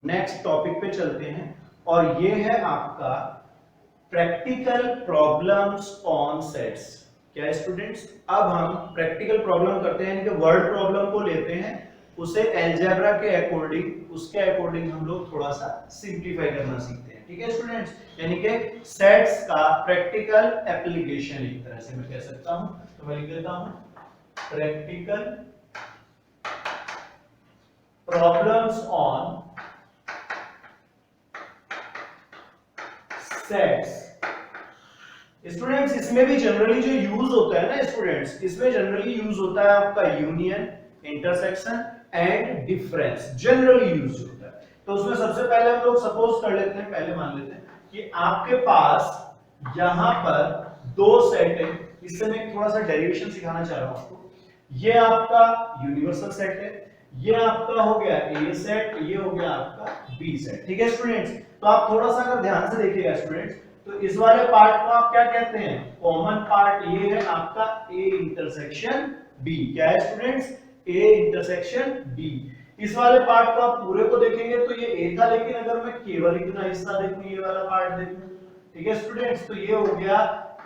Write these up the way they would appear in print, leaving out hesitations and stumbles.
Next topic पे चलते हैं और ये है आपका प्रैक्टिकल प्रॉब्लम्स ऑन सेट्स। क्या है स्टूडेंट्स, अब हम प्रैक्टिकल प्रॉब्लम करते हैं, यानी कि वर्ड प्रॉब्लम को लेते हैं, उसे अलजेब्रा के अकॉर्डिंग, उसके अकॉर्डिंग हम लोग थोड़ा सा सिंप्लीफाई करना सीखते हैं। ठीक है स्टूडेंट्स, यानी कि सेट्स का प्रैक्टिकल एप्लीकेशन एक तरह से मैं कह सकता हूं। तो मैं लिख देता हूं practical problems on sets. Students इसमें भी जनरली जो यूज होता है ना स्टूडेंट्स, इसमें जनरली यूज होता है आपका union, intersection and difference, generally use होता है। तो उसमें सबसे पहले हम लोग सपोज कर लेते हैं, पहले मान लेते हैं कि आपके पास यहां पर दो सेट है। इससे मैं थोड़ा सा डेरिवेशन सिखाना चाह रहा हूं आपको। ये आपका यूनिवर्सल सेट है, ये आपका हो गया ए सेट, ये हो गया आपका बी सेट। ठीक है स्टूडेंट्स, तो आप थोड़ा सा अगर ध्यान से देखिएगा स्टूडेंट्स, तो इस वाले पार्ट को आप क्या कहते हैं, कॉमन पार्ट ये है आपका ए इंटरसेक्शन बी। क्या है स्टूडेंट्स, ए इंटरसेक्शन बी। इस वाले पार्ट को आप पूरे को देखेंगे तो ये ए था, लेकिन अगर मैं केवल इतना हिस्सा देखूं, ये वाला पार्ट देखूं, ठीक है स्टूडेंट्स, तो ये हो गया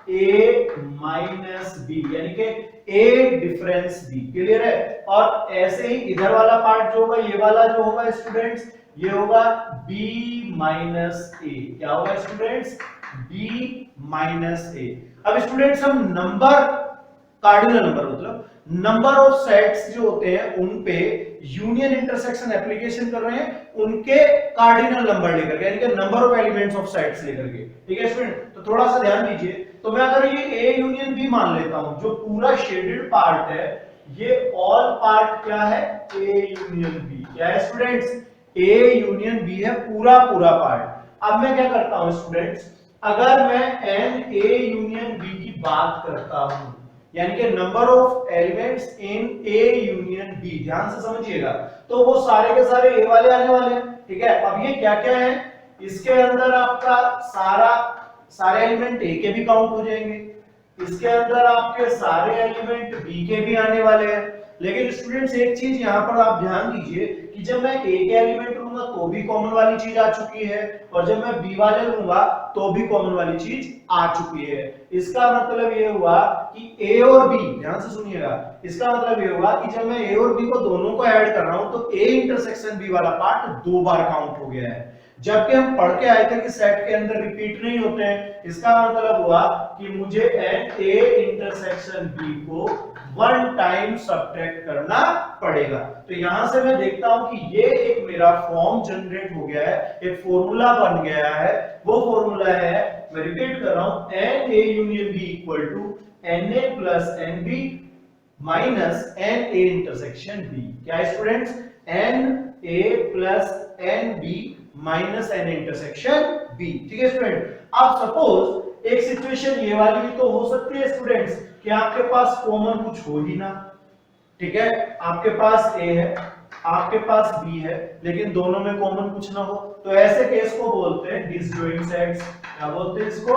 ए माइनस बी, यानी कि ए डिफरेंस बी। क्लियर है। और ऐसे ही इधर वाला पार्ट जो होगा, ये वाला जो होगा स्टूडेंट्स, ये होगा b माइनस ए। क्या होगा स्टूडेंट्स, b माइनस ए। अब स्टूडेंट्स हम नंबर, कार्डिनल नंबर मतलब नंबर ऑफ सेट्स जो होते हैं उन पे यूनियन इंटरसेक्शन एप्लीकेशन कर रहे हैं, उनके कार्डिनल नंबर लेकर के, यानी कि number of elements of sets लेकर के। ठीक है स्टूडेंट, तो थोड़ा सा ध्यान दीजिए। तो मैं अगर ये ए यूनियन बी मान लेता हूं, जो पूरा शेडेड पार्ट है, ये ऑल पार्ट क्या है, ए यूनियन बी। क्या है स्टूडेंट्स, ए यूनियन बी है पूरा पूरा पार्ट। अब मैं क्या करता हूं स्टूडेंट्स, अगर मैं एन ए यूनियन बी की बात करता हूं, यानी कि number of elements in A union B, ध्यान से समझिएगा, तो वो सारे के सारे ए वाले आने वाले हैं। ठीक है, अब ये क्या क्या है, इसके अंदर आपका सारे एलिमेंट ए के भी काउंट हो जाएंगे, इसके अंदर आपके सारे एलिमेंट बी के भी आने वाले हैं। लेकिन स्टूडेंट्स एक चीज यहां पर आप ध्यान दीजिए कि जब मैं ए के एलिमेंट लूंगा तो भी कॉमन वाली चीज आ चुकी है, और जब मैं बी वाले लूंगा तो भी कॉमन वाली चीज आ चुकी है। इसका मतलब ये हुआ कि ए और बी, ध्यान से सुनिएगा, इसका मतलब ये हुआ कि जब मैं ए और बी को दोनों को ऐड कर रहा हूं तो ए इंटरसेक्शन बी वाला पार्ट दो बार काउंट हो गया है। जबकि हम पढ़ के आए थे कि सेट के अंदर रिपीट नहीं होते हैं। इसका मतलब हुआ कि मुझे एन ए इंटरसेक्शन बी को वन टाइम सब्ट्रैक्ट करना पड़ेगा। तो यहां से मैं देखता हूं कि ये एक मेरा फॉर्म जनरेट हो गया है, एक फॉर्मूला बन गया है। वो फॉर्मूला है, मैं रिपीट कर रहा हूं, n A union B equal to n A plus n B minus n A intersection B. क्या है students, n A plus n B minus n intersection B. ठीक है स्टूडेंट, अब सपोज एक सिचुएशन ये वाली भी तो हो सकती है स्टूडेंट्स कि आपके पास कॉमन कुछ हो ही ना। ठीक है, आपके पास ए है, आपके पास बी है, लेकिन दोनों में कॉमन कुछ ना हो, तो ऐसे केस को बोलते हैं डिसजॉइंट सेट्स। क्या बोलते हैं इसको,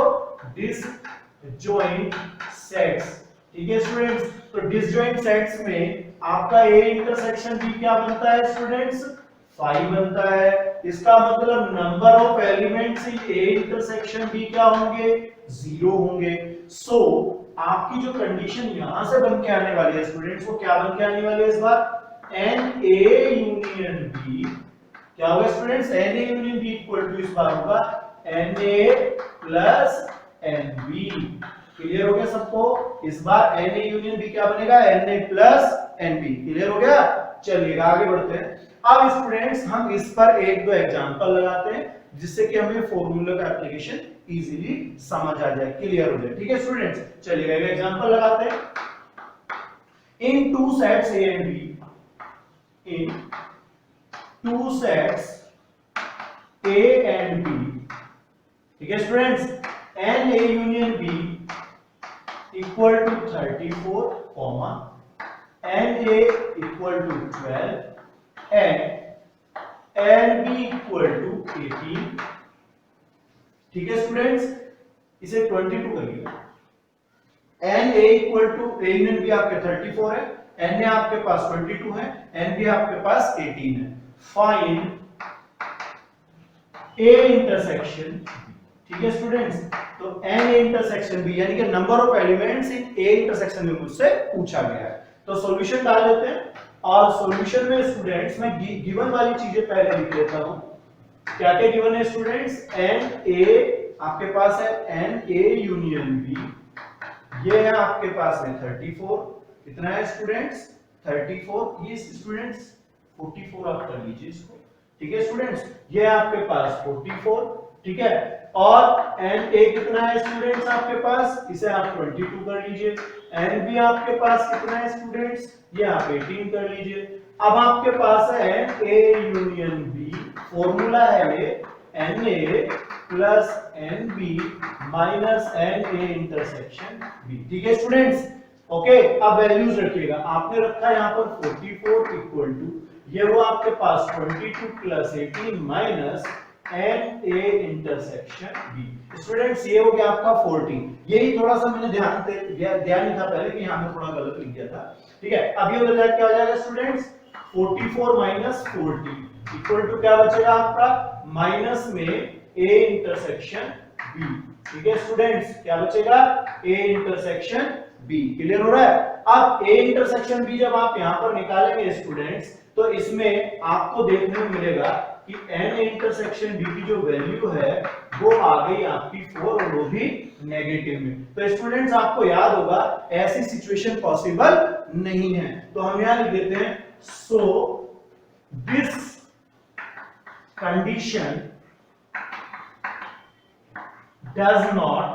डिसजॉइंट सेट्स। ठीक है स्टूडेंट्स, तो डिसजॉइंट सेट्स में आपका ए इंटरसेक्शन बी क्या बनता है स्टूडेंट्स, 5 बनता है। इसका मतलब number of elements in A intersection B क्या होंगे, 0 होंगे। सो आपकी जो कंडीशन यहां से बन के आने वाली है स्टूडेंट्स, वो क्या बन के आने वाली है इस बार, एन ए यूनियन बी। क्या होगा students, n A union B equal to इस बार होगा n A plus n B. Clear हो गया सबको, इस बार एन ए यूनियन बी क्या बनेगा, n A plus n B. Clear हो गया, चलिएगा आगे बढ़ते हैं। अब स्टूडेंट्स हम इस पर एक दो एग्जांपल लगाते हैं, जिससे कि हमें फॉर्मूला का एप्लीकेशन इजीली समझ आ जाए, क्लियर हो जाए। ठीक है स्टूडेंट्स, चलिए एक एग्जांपल लगाते हैं। In two sets A and B, in two sets A and B, ठीक है students, n A union B equal to 34, n A equal to 12 and n B equal to 18। ठीक है स्टूडेंट्स, इसे 22 करिए। N A equal to, A union B आपके 34 है, n ए आपके पास 22 है, एन बी आपके पास 18 है। फाइंड ए इंटरसेक्शन, ठीक है स्टूडेंट्स। तो एन ए इंटरसेक्शन बी यानी कि number of elements in A intersection में मुझसे पूछा गया है। तो सॉल्यूशन डाल लेते हैं और सॉल्यूशन में स्टूडेंट्स मैं गिवन वाली चीजें पहले लिख लेता हूं। क्या क्या गिवन है स्टूडेंट्स? एन ए आपके पास है, एन ए यूनियन बी, ये है आपके पास में 34, कितना है स्टूडेंट्स? 34, ये स्टूडेंट्स 44 आप कर लीजिए इसको, ठीक है स्टूडेंट्स। ये है आपके पास 44, ठीक है। और एन ए कितना है स्टूडेंट्स आपके पास? इसे आप 22 कर लीजिए। एन बी आपके पास कितना है स्टूडेंट्स? ये आप 18 कर लीजिए। अब आपके पास है n A union B, formula है ये n A plus n B minus n A intersection B, ठीक है स्टूडेंट्स। ओके, अब वैल्यूज रखिएगा। आपने रखा है यहाँ पर 44 इक्वल टू ये वो आपके पास 22 plus 18 minus n A intersection B. Students ये हो गया आपका 14। यही थोड़ा सा मैंने ध्यान नहीं था पहले कि यहाँ पे थोड़ा गलत लिख दिया था, ठीक है। अब ये हो जाएगा, क्या हो जाएगा स्टूडेंट्स? 44 माइनस 40 इक्वल टू क्या बचेगा आपका? माइनस में ए इंटरसेक्शन बी, ठीक है स्टूडेंट्स। क्या बचेगा? ए इंटरसेक्शन बी। क्लियर हो रहा है? अब ए इंटरसेक्शन बी जब आप यहां पर निकालेंगे स्टूडेंट्स, तो इसमें आपको देखने को मिलेगा कि एन इंटरसेक्शन बी की जो वैल्यू है वो आ गई आपकी 4 और वो भी नेगेटिव में। तो स्टूडेंट्स आपको याद होगा ऐसी सिचुएशन पॉसिबल नहीं है, तो हम यहां लिख देते हैं so this condition does not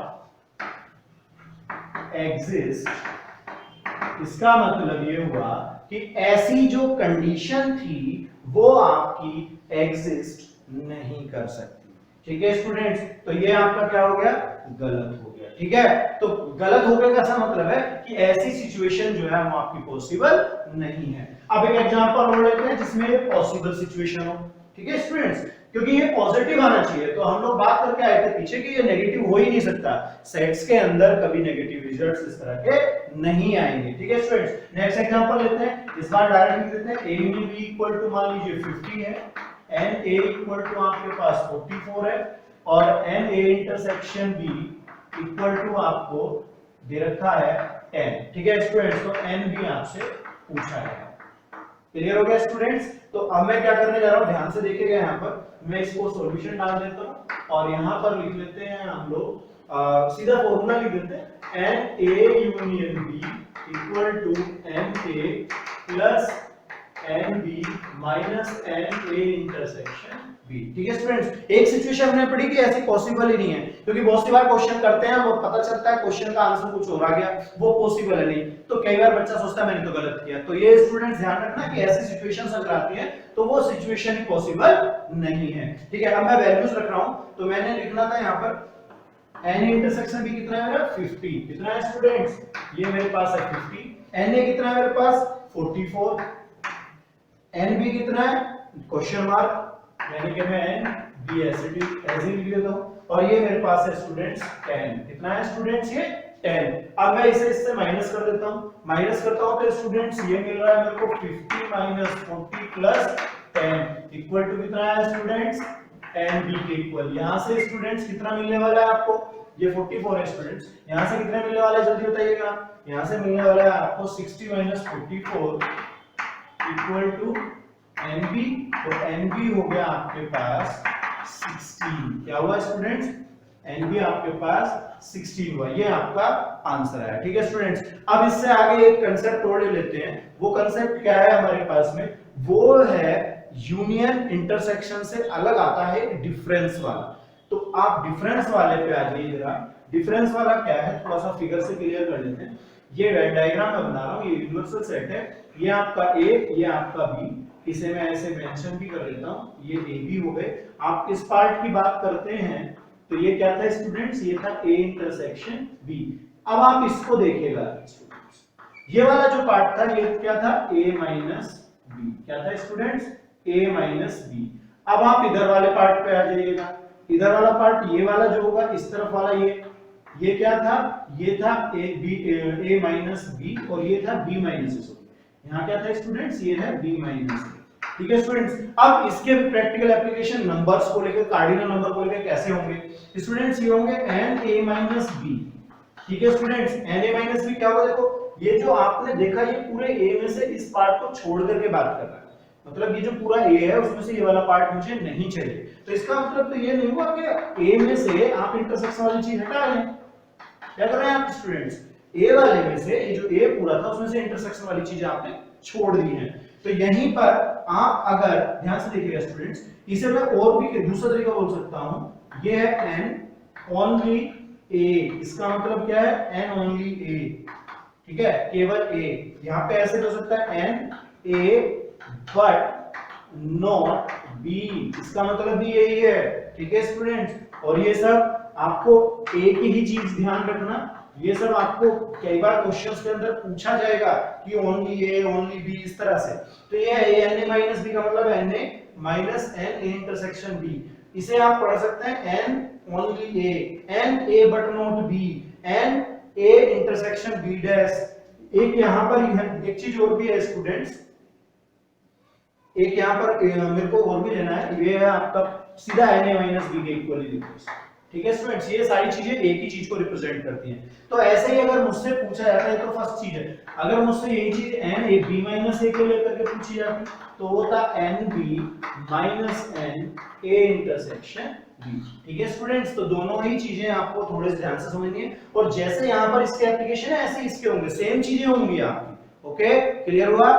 exist. इसका मतलब ये हुआ कि ऐसी जो कंडीशन थी वो आपकी एग्जिस्ट नहीं कर सकती, ठीक है स्टूडेंट्स। तो ये आपका क्या हो गया? गलत हो गया, ठीक है। तो गलत हो गया का ऐसा मतलब है कि ऐसी सिचुएशन जो है वो आपकी पॉसिबल नहीं है। अब एक एग्जांपल और लेते हैं जिसमें पॉसिबल सिचुएशन हो, ठीक है स्टूडेंट्स। क्योंकि ये पॉजिटिव आना चाहिए, तो हम लोग बात करके आए थे पीछे कि ये नेगेटिव हो ही नहीं सकता, सेट्स के अंदर कभी नेगेटिव रिजल्ट्स इस तरह के नहीं आएंगे, ठीक है स्टूडेंट्स। नेक्स्ट एग्जांपल लेते हैं, इस बार डायरेक्ट लिख देते हैं a union b equal to मान लीजिए 50 है, n a इक्वल टू आपके पास 44 है और n a intersection b equal to आपको दे रखा है 10, ठीक है स्टूडेंट्स। तो n भी आपसे पूछा है। क्लियर हो गया स्टूडेंट्स? तो अब मैं क्या करने जा रहा हूं, ध्यान से देखिएगा। यहाँ पर मैं इसको सॉल्यूशन डाल देता हूं और यहाँ पर लिख लेते हैं हम लोग सीधा फॉर्मूला लिख देते हैं n A union B equal to n A plus n B minus n A intersection B, ठीक है स्टूडेंट्स। एक सिचुएशन हमने पढ़ी कि ऐसी पॉसिबल ही नहीं है, क्योंकि बहुत सी बार क्वेश्चन करते हैं और पता चलता है क्वेश्चन का आंसर कुछ और आ गया, वो पॉसिबल है नहीं। तो कई बार बच्चा सोचता है मैंने तो गलत किया। तो ये स्टूडेंट्स ध्यान रखना कि ऐसी सिचुएशंस अगर आती हैं तो वो सिचुएशन ही पॉसिबल नहीं है, ठीक है। अब मैं वैल्यूज रख रहा हूं, तो मैंने लिखना था यहाँ पर एन इंटरसेक्शन बी कितना है मेरा? 50। कितना है स्टूडेंट्स? ये मेरे पास है 50। एन ए कितना है मेरे पास? 44। एन बी कितना है? क्वेश्चन मार्क, यानी कि मैं एन बी ऐसे लिख देता हूं। और ये मेरे पास है स्टूडेंट्स 10। कितना है स्टूडेंट्स? ये 10। अब मैं इसे इससे माइनस कर देता हूं, माइनस करता हूं तो स्टूडेंट्स ये मिल रहा है मेरे को 50 माइनस 40 प्लस 10 इक्वल टू कितना है स्टूडेंट्स? एन बी के इक्वल। यहां से स्टूडेंट्स कितना मिलने वाला है आपको? ये 44 है स्टूडेंट्स। यहां से कितना मिलने वाला है जल्दी बताइएगा? यहां से मिलने वाला है आपको 60 माइनस 44 इक्वल टू NB। तो NB हो गया आपके पास 16। क्या हुआ स्टूडेंट्स? NB आपके पास 16 हुआ। ये आपका आंसर है, ठीक है स्टूडेंट्स। अब इससे आगे एक कांसेप्ट और ले लेते हैं। वो कांसेप्ट क्या है हमारे पास में? वो है यूनियन इंटरसेक्शन से अलग आता है डिफरेंस वाला। तो आप डिफरेंस वाले पे आ जाइए जरा। डिफरेंस वाला क्या है थोड़ा सा फिगर से क्लियर कर लेते हैं। ये वेन डायग्राम मैं बना रहा हूं, ये यूनिवर्सल सेट है। ये आपका A, ये आपका B। इसे मैं ऐसे मेंशन भी कर लेता हूं, ये ए बी हो गए। आप इस पार्ट की बात करते हैं तो ये क्या था स्टूडेंट्स? ये था ए इंटरसेक्शन बी। अब आप इसको देखिएगा स्टूडेंट्स, ये वाला जो पार्ट था ये क्या था? ए माइनस बी। क्या था स्टूडेंट्स? ए माइनस बी। अब आप इधर वाले पार्ट पे आ जाइएगा। इधर वाला पार्ट ये वाला जो होगा, इस तरफ वाला ये क्या था? ये था ए माइनस बी और ये था बी माइनस। यहाँ क्या था स्टूडेंट्स? ये है b माइनस। ठीक है स्टूडेंट्स, अब इसके भी प्रैक्टिकल एप्लीकेशन नंबर्स को लेकर, कार्डिनल नंबर को लेकर कैसे होंगे स्टूडेंट्स, ये होंगे na-b। ठीक है स्टूडेंट्स, na-b क्या होगा, देखो ये जो आपने देखा ये पूरे a में से इस पार्ट को छोड़ करके बात कर रहा है, मतलब ये जो पूरा a है उसमें से ये वाला पार्ट मुझे नहीं चाहिए, तो इसका मतलब तो ये नहीं हुआ कि a में से आप इंटरसेक्शन वाली चीज हटा लें। क्या कर रहे हैं आप स्टूडेंट्स, a वाले में से ये जो a पूरा था उसमें से इंटरसेक्शन वाली चीजें आपने छोड़ दी हैं, तो यहीं पर आप अगर ध्यान से देखिएगा स्टूडेंट्स, इसे मैं और भी दूसरा तरीका बोल सकता हूं, ये है n ओनली a, इसका मतलब क्या है n ओनली a, ठीक है, केवल a, यहां पे ऐसे हो सकता है n a but not b, इसका मतलब भी यही है। ठीक है स्टूडेंट्स, और ये सब आपको एक ही चीज ध्यान रखना, ये सब आपको कई बार क्वेश्चंस के अंदर पूछा जाएगा कि ओनली ए ओनली बी इस तरह से, तो ये है na माइनस बी का मतलब na minus n a intersection b, इसे आप पढ़ सकते हैं n only a, n a but not b, n a intersection b dash. एक यहां पर एक चीज और भी है स्टूडेंट्स, एक यहां पर मेरे को और भी लेना है, ये है आपका सीधा na माइनस b के इक्वली लिखो। ठीक है स्टूडेंट्स, ये सारी चीजें एक ही चीज को रिप्रेजेंट करती हैं, तो ऐसे ही अगर मुझसे पूछा जाता है तो फर्स्ट चीज है, अगर मुझसे यही चीज n a b minus a को लेकर के पूछी जाती तो वो था n b minus n a intersection b। ठीक है स्टूडेंट्स, तो दोनों ही चीजें आपको थोड़े से ध्यान से समझनी है, और जैसे यहाँ पर इसके एप्लीकेशन है ऐसे इसके होंगे, सेम चीजें होंगी आपकी। ओके, क्लियर हुआ?